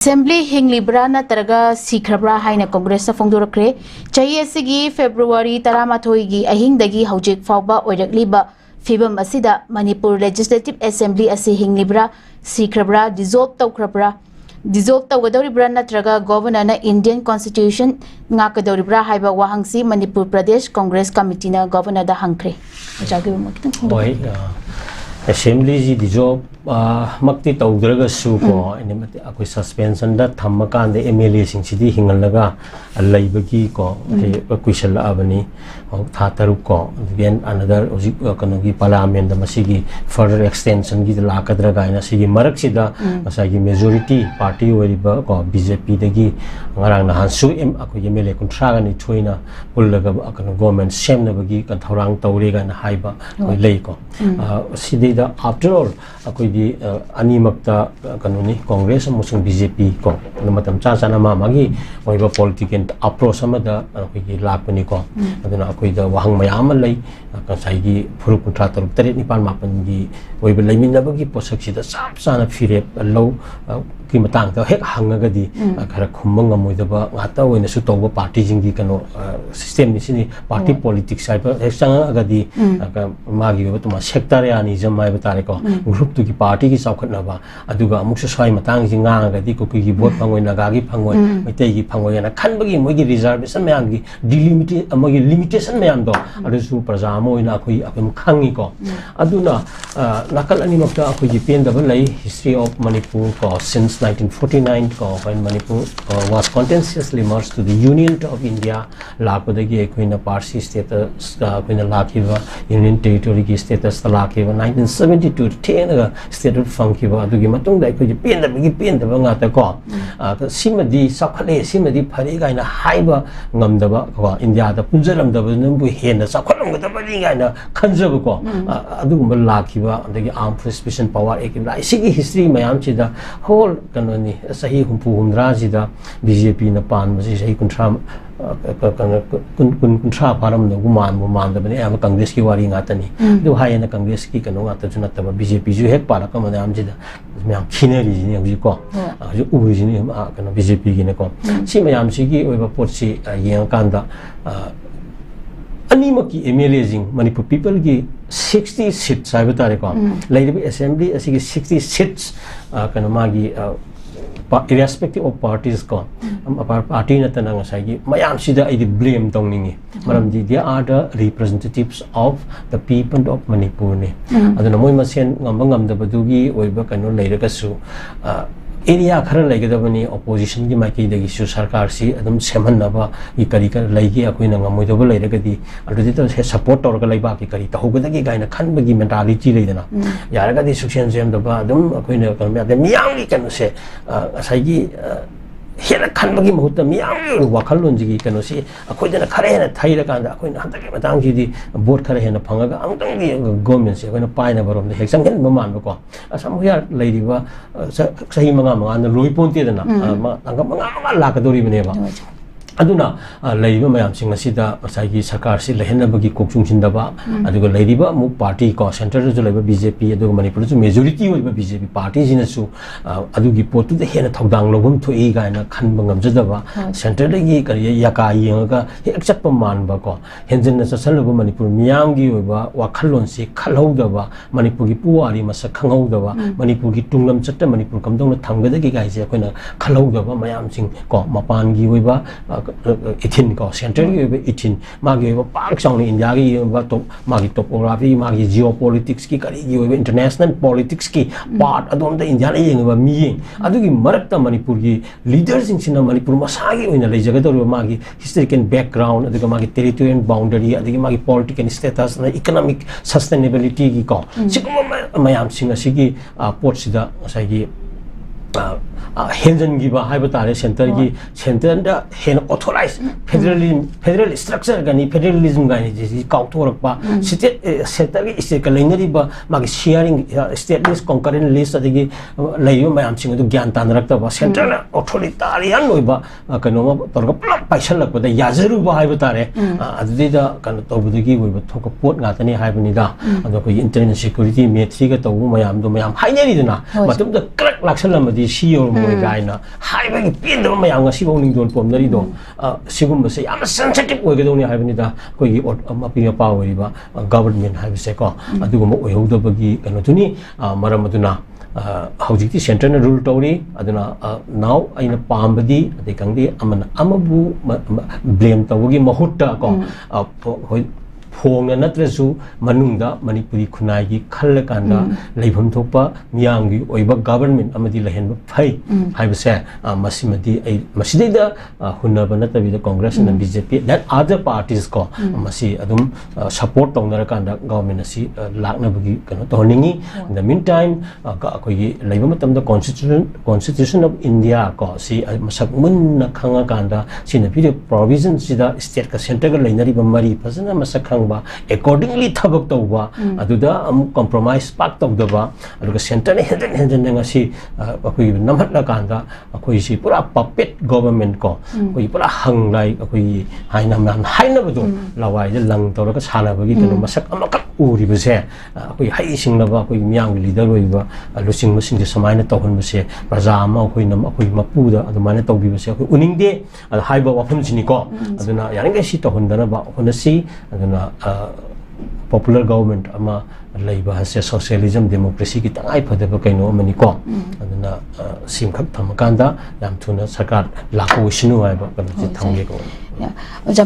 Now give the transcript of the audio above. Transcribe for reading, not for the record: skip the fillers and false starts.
Assembly hinglibra natraga sikhrabra haina Congress na fongdorakre chahi asigi February 13 gi ahingdagi hojik fawba oirakliba fibam asida Manipur Legislative Assembly asi hinglibra sikhrabra dissolve tawgadoribra natraga governor na Indian Constitution ngakadoribra haiba wahangsi Manipur Pradesh Congress Committee na governor da hangkre jagi Assembly ji dissolve makti tawdraga su ko inimati akoi suspension da thammakan de MLA sing sidi hingalaga laibagi ko question la abani tha taruk ko then another konogi parliament da masigi further extension gi la kadra ga ina sigi marak sida masagi majority party wariba ko BJP dagi ngarang na hansu akoi MLA kontra ga ni thoina pullaga akon government sem na bagi kan thorang tawre ga na haiba koi lei ko sidi da after all akoi di animakta kanuni Congress amusung BJP ko namatam cha chana magi oiba political approach amada akoi lakpani ko aduna akoi da wahang mayam lei kasai gi phuruk kuntra taruk tare nipan mapan gi oiba leiminabagi posak sida sap sana phire lo ki matang ta hek hangaga di khara khumang amoidaba ngata oina su toba party jingi kano system ni sini party politics sai pa hechanga aga di magi oba tuma sectarianism mai batare ko group tu ki party ki saukhatna ba aduga amuk swai matang ji ngang ga di ko ki vote phangoi naga gi phangoi maitai gi phangoi na khanbagi moi gi reservation mayam gi delimit amagi limitation mayam do adu su praja moi na khoi akum khangi ko aduna nakal ani makta khoi gi pen da lai history of Manipur ko since 1949 ko when Manipur was contentiously merged to the Union of India lakudagi equina Parsi status equina lakiva Union territory gi status lakiva 1972 10 statehood funkiva adugi matung da equiji pen da nga ta ko simadi sakhale simadi phari ga ina haiba ngamdaba ko India da punjaram da bu hena sakhalam ga ba ri ga ina khanjaba ko adugumba lakiva adagi armed forces power ekim sigi history mayam chi da whole kanoni sahi humpu humra jida BJP na pan masi sahi kuntra kuntra param na guman da bane am Congress ki wari ngatani do hai na Congress ki kanu ngata juna ta BJP ju hek pala ka mana am jida myam khineri ji ne ko ju uri ji ne kanu BJP gi ne ko si mayam si gi oiba potsi yang kanda animaki MLA jing Manipur people gi 60 seats I batare ko lairi assembly asigi 60 seats kana magi irrespective of parties ko party na tanang asagi mayam sida I blame tong ningi maram di they are the representatives of the people of Manipur ni aduna moi masen ngam da badugi oiba kanu laira kasu area khara laigadabani opposition gi maiki dagi su sarkar si adum semhanaba I kari kar laigi akoina ngamoidoba lairagadi adudi to support torga laiba ki kari tahugadagi gaina khanbagi mentality leidana yaragadi suction sem doba adum akoina kamya de miyang gi kanu se asaigi hena khanbagi mahutta miyang wakhallon ji kanu si akoidana khare hena thaira kanda akoina handagi matang ji di vote khare hena phangaga amtang gi government se akoina paina barom de hexang hen man ko asam huya leidiba sahi manga na loi ponte dana anga manga la ka dori bane ba aduna leiba mayam sing asida asagi sarkar si lehena bagi kokchung sindaba aduga leidiba mu party ko center ju leiba BJP aduga Manipur ju majority oiba BJP party jina su adugi potu de hena thodang lobum thoi ga na khanba ngamjadaba center dagi kari yaka yenga accept man ba ko henjin na sasalba Manipur miyam gi oiba wakhallon si khalhodaba Manipur gi puwari masa khanghodaba Manipur gi tunglam chatta Manipur kamdong na thamgadagi ga je koina khalhodaba mayam sing ko mapan gi oiba itin ko center gi itin magi pak chang ni India gi top magi topography magi geopolitics ki kari gi international politics ki part adom da India le yeng ba mi adugi marakta Manipur gi leaders in sina Manipur masagi oina le jaga do magi historical background aduga magi territorial boundary adugi magi political status na economic sustainability gi ko sikuma mayam singa sigi port sida sagi henjan gi ba haiba tare center da hen authorized federal structure gani federalism gani ji kautorak ba state center gi state ka lainari ba magi sharing state list concurrent list adigi laiyo mayam sing du gyan tanrak ta ba central authoritarian loi ba kano ma torga plak paisal lak ba da yazaru ba haiba tare adidi da kan to budigi oi ba thok pot nga tani haiba ni da ado ko international security me 3 ga to mayam do mayam haineri dina matum da crack laksal ma di CEO ꯉꯝꯃꯣꯏ ꯒꯥꯏꯅ ꯍꯥꯏꯕꯒꯤ ꯄꯦꯟꯗꯕ ꯃꯌꯥꯝ ꯉꯁꯤꯐꯥꯎ ꯅꯤꯡꯖꯣꯜ ꯄꯣꯝꯅꯔꯤꯗꯣ ꯁꯤꯒꯨꯝꯕꯁꯦ ꯌꯥꯝꯅ sensitive ꯑꯣꯏꯒꯗꯧꯅꯤ ꯍꯥꯏꯕꯅꯤꯗ ꯑꯩꯈꯣꯏꯒꯤ ꯃꯄꯤ ꯃꯄꯥ ꯑꯣꯏꯔꯤꯕ ꯒꯕꯔꯟꯃꯦꯟ ꯍꯥꯏꯕꯁꯦꯀꯣ ꯑꯗꯨꯒꯨꯝꯕ ꯑꯣꯏꯍꯧꯗꯕꯒꯤ ꯀꯩꯅꯣꯗꯨꯅꯤ ꯃꯔꯝ ꯑꯗꯨꯅ ꯍꯧꯖꯤꯛꯇꯤ ꯁꯦꯟꯇꯔꯅ ꯔꯨꯜ ꯇꯧꯔꯤ ꯑꯗꯨꯅ ꯅꯥꯎ ꯑꯩꯅ ꯄꯥꯝꯕꯗꯤ ꯑꯗꯩ ꯈꯪꯗꯦ ꯑꯃꯅ ꯑꯃꯕꯨ ꯕ꯭ꯂꯦꯝ ꯇꯧꯕꯒꯤ ꯃꯍꯨꯠꯇ ꯀꯣ ꯐꯣꯡꯅ ꯅꯠꯇ꯭ꯔꯁꯨ ꯃꯅꯨꯡꯗ ꯃꯅꯤꯄꯨꯔꯤ ꯈꯨꯟꯅꯥꯏꯒꯤ ꯈꯜꯂꯀꯥꯟꯗ ꯂꯩꯐꯝ ꯊꯣꯛꯄ ꯃꯤꯌꯥꯝꯒꯤ ꯑꯣꯏꯕ ꯒꯕꯔꯟꯃꯦꯟ ꯑꯃꯗꯤ ꯂꯩꯍꯟꯕ ꯐꯩ ꯍꯥꯏꯕꯁꯦ ꯃꯁꯤꯃꯗꯤ ꯑꯩ ꯃꯁꯤꯗꯩꯗ ꯍꯨꯟꯅꯕ ꯅꯠꯇꯕꯤꯗ ꯀꯣꯡꯒ꯭ꯔꯦꯁꯅ ꯕꯤꯖꯦꯄꯤ ꯗꯦꯠ ꯑꯗꯔ ꯄꯥꯔꯇꯤꯁ ꯀꯣ ꯃꯁꯤ ꯑꯗꯨꯝ ꯁꯄꯣꯔꯠ ꯇꯧꯅꯔꯀꯥꯟꯗ ꯒꯚꯔꯟꯃꯦꯟ ꯑꯁꯤ ꯂꯥꯛꯅꯕꯒꯤ ꯀꯩꯅꯣ ꯇꯧꯍꯟꯅꯤꯡꯉꯤ ꯏꯟ ꯗ ꯃꯤꯟ ꯇꯥꯏꯝ ꯑꯩꯈꯣꯏꯒꯤ ꯂꯩꯕ ꯃꯇꯝꯗ ꯀꯣꯟꯁꯇꯤꯇ꯭ꯌꯨꯁꯟ ꯑꯣꯐ ꯏꯟꯗꯤꯌꯥ ꯀꯣ ꯁꯤ ꯃꯁꯛ ꯃꯨꯟꯅ ꯈꯪꯉꯀꯥꯟꯗ ꯁꯤꯅ ꯄꯤꯔꯤꯕ ꯄ꯭ꯔꯣꯕꯤꯖꯟꯁꯤꯗ ꯁ꯭ꯇꯦꯠꯀ ꯁꯦꯟꯇꯔꯒ ꯂꯩꯅꯔꯤꯕ ꯃꯔꯤ ꯐꯖꯅ ꯃꯁꯛ ꯈꯪꯕ accordingly ꯊꯕꯛ ꯇꯧꯕ ꯑꯗꯨꯗ ꯑꯃꯨꯛ compromise ꯄꯥꯛ ꯇꯧꯗꯕ ꯑꯗꯨꯒ ꯁꯦꯟꯇꯔꯅ ꯍꯦꯟꯖꯟꯅ ꯉꯁꯤ ꯑꯩꯈꯣꯏꯒꯤ ꯅꯝꯍꯠꯂꯀꯥꯟꯗ ꯑꯩꯈꯣꯏꯁꯤ ꯄꯨꯔꯥ puppet government ꯀꯣ ꯑꯩꯈꯣꯏꯒꯤ ꯄꯨꯔꯥ ꯍꯪꯂꯥꯏ ꯑꯩꯈꯣꯏꯒꯤ ꯌꯥꯝꯅ ꯍꯥꯏꯅꯕꯗꯣ ꯂꯋꯥꯏꯗ ꯂꯪ ꯇꯧꯔꯒ ꯁꯥꯟꯅꯕꯒꯤ ꯀꯩꯅꯣ ꯃꯁꯛ ꯑꯃꯈꯛ ꯎꯔꯤꯕꯁꯦ ꯑꯩꯈꯣꯏ ꯍꯩꯁꯤꯡꯂꯕ ꯑꯩꯈꯣꯏꯒꯤ ꯃꯤꯌꯥꯝꯒꯤ ꯂꯤꯗꯔ ꯑꯣꯏꯕ ꯂꯨꯆꯤꯡꯕꯁꯤꯡꯁꯦ ꯁꯨꯃꯥꯏꯅ ꯇꯧꯍꯟꯕꯁꯦ ꯄ꯭ꯔꯖꯥ ꯑꯃ ꯑꯩꯈꯣꯏꯅ ꯑꯩꯈꯣꯏꯒꯤ ꯃꯄꯨꯗ ꯑꯗꯨꯃꯥꯏꯅ ꯇꯧꯕꯤꯕꯁꯦ ꯑꯩꯈꯣꯏ ꯎꯅꯤꯡꯗꯦ ꯑꯗ ꯍꯥꯏꯕ ꯋꯥꯐꯝꯁꯤꯅꯤꯀꯣ ꯑꯗꯨꯅ ꯌꯥꯔꯤꯉꯩ ꯁꯤ ꯇꯧꯍꯟꯗꯅꯕ ꯍꯣꯠꯅꯁꯤ ꯑꯗꯨꯅ popular government ama leiba hase socialism democracy ki tangai phadaba kaino amani ko aduna simkhak thamakanda yam thuna sarkar lakho isnu haiba kan thamge ko ya